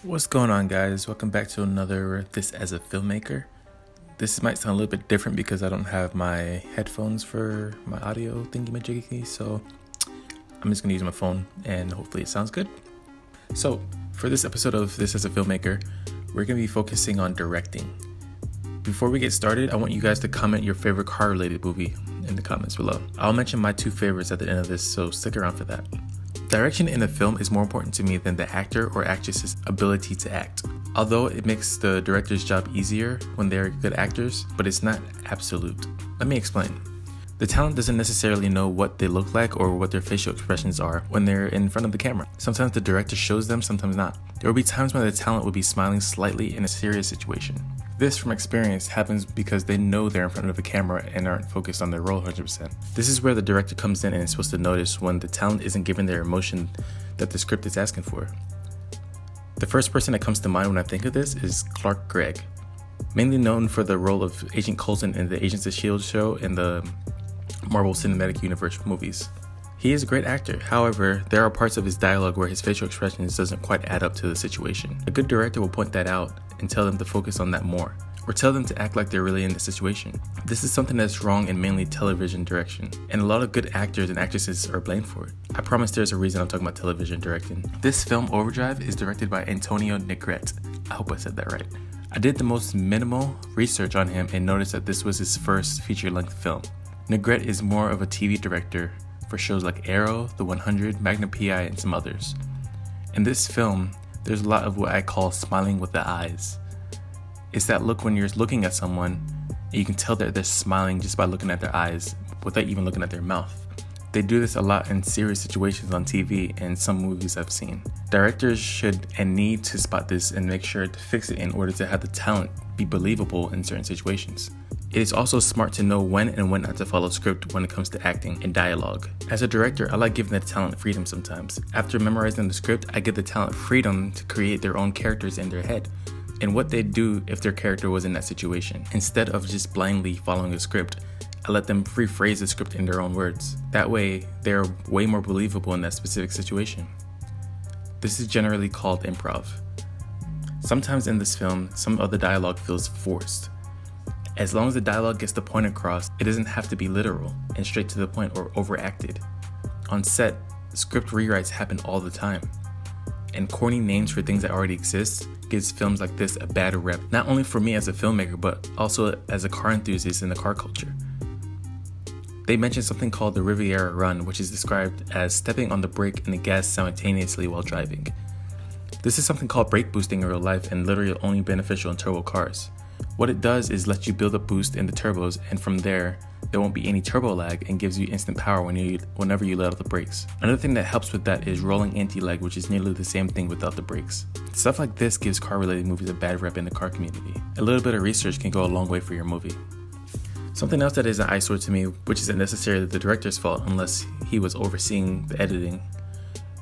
What's going on, guys? Welcome back to another This as a Filmmaker. This might sound a little bit different because I don't have my headphones for my audio thingy-majiggy, so I'm just going to use my phone and hopefully it sounds good. So, for this episode of This as a Filmmaker, we're going to be focusing on directing. Before we get started, I want you guys to comment your favorite car-related movie in the comments below. I'll mention my two favorites at the end of this, so stick around for that. Direction in a film is more important to me than the actor or actress's ability to act. Although it makes the director's job easier when they're good actors, but it's not absolute. Let me explain. The talent doesn't necessarily know what they look like or what their facial expressions are when they're in front of the camera. Sometimes the director shows them, sometimes not. There will be times when the talent will be smiling slightly in a serious situation. This, from experience, happens because they know they're in front of a camera and aren't focused on their role 100%. This is where the director comes in and is supposed to notice when the talent isn't given their emotion that the script is asking for. The first person that comes to mind when I think of this is Clark Gregg, mainly known for the role of Agent Coulson in the Agents of S.H.I.E.L.D. show and the Marvel Cinematic Universe movies. He is a great actor, however, there are parts of his dialogue where his facial expressions doesn't quite add up to the situation. A good director will point that out and tell them to focus on that more, or tell them to act like they're really in the situation. This is something that's wrong in mainly television direction, and a lot of good actors and actresses are blamed for it. I promise there's a reason I'm talking about television directing. This film, Overdrive, is directed by Antonio Negret. I hope I said that right. I did the most minimal research on him and noticed that this was his first feature-length film. Negret is more of a TV director for shows like Arrow, The 100, Magnum P.I., and some others. In this film, there's a lot of what I call smiling with the eyes. It's that look when you're looking at someone and you can tell that they're smiling just by looking at their eyes without even looking at their mouth. They do this a lot in serious situations on TV and some movies I've seen. Directors should and need to spot this and make sure to fix it in order to have the talent be believable in certain situations. It is also smart to know when and when not to follow script when it comes to acting and dialogue. As a director, I like giving the talent freedom sometimes. After memorizing the script, I give the talent freedom to create their own characters in their head and what they'd do if their character was in that situation. Instead of just blindly following a script, I let them rephrase the script in their own words. That way, they're way more believable in that specific situation. This is generally called improv. Sometimes in this film, some of the dialogue feels forced. As long as the dialogue gets the point across, it doesn't have to be literal and straight to the point or overacted. On set, script rewrites happen all the time, and corny names for things that already exist gives films like this a bad rep, not only for me as a filmmaker, but also as a car enthusiast in the car culture. They mentioned something called the Riviera Run, which is described as stepping on the brake and the gas simultaneously while driving. This is something called brake boosting in real life and literally only beneficial in turbo cars. What it does is let you build up boost in the turbos, and from there won't be any turbo lag and gives you instant power whenever you let out the brakes. Another thing that helps with that is rolling anti-lag, which is nearly the same thing without the brakes. Stuff like this gives car-related movies a bad rep in the car community. A little bit of research can go a long way for your movie. Something else that is an eyesore to me, which isn't necessarily the director's fault unless he was overseeing the editing,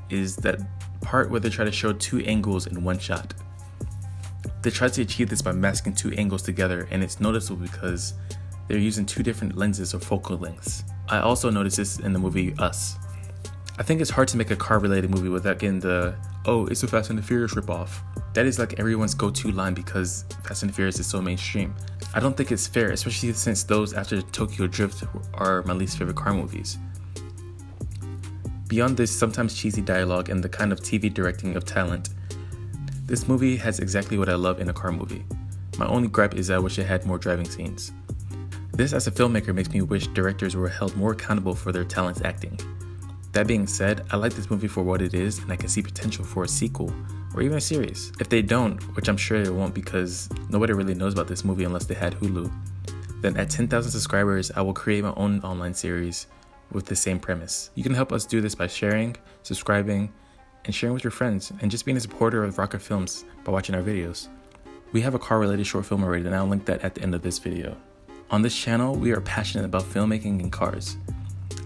is that part where they try to show two angles in one shot. They try to achieve this by masking two angles together, and it's noticeable because they're using two different lenses or focal lengths. I also noticed this in the movie Us. I think it's hard to make a car-related movie without getting the, oh, it's a Fast and the Furious ripoff. That is like everyone's go-to line because Fast and the Furious is so mainstream. I don't think it's fair, especially since those after Tokyo Drift are my least favorite car movies. Beyond this sometimes cheesy dialogue and the kind of TV directing of talent, this movie has exactly what I love in a car movie. My only gripe is I wish it had more driving scenes. This as a filmmaker makes me wish directors were held more accountable for their talents acting. That being said, I like this movie for what it is and I can see potential for a sequel or even a series. If they don't, which I'm sure they won't because nobody really knows about this movie unless they had Hulu, then at 10,000 subscribers I will create my own online series with the same premise. You can help us do this by sharing, subscribing, and sharing with your friends, and just being a supporter of Rocker Films by watching our videos. We have a car-related short film already, and I'll link that at the end of this video. On this channel, we are passionate about filmmaking and cars.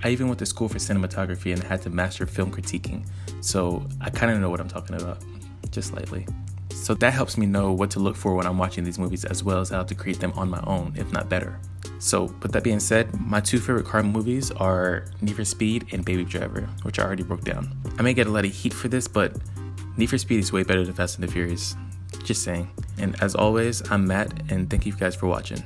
I even went to school for cinematography and had to master film critiquing, so I kind of know what I'm talking about, just slightly. So that helps me know what to look for when I'm watching these movies as well as how to create them on my own, if not better. So, with that being said, my two favorite car movies are Need for Speed and Baby Driver, which I already broke down. I may get a lot of heat for this, but Need for Speed is way better than Fast and the Furious. Just saying. And as always, I'm Matt, and thank you guys for watching.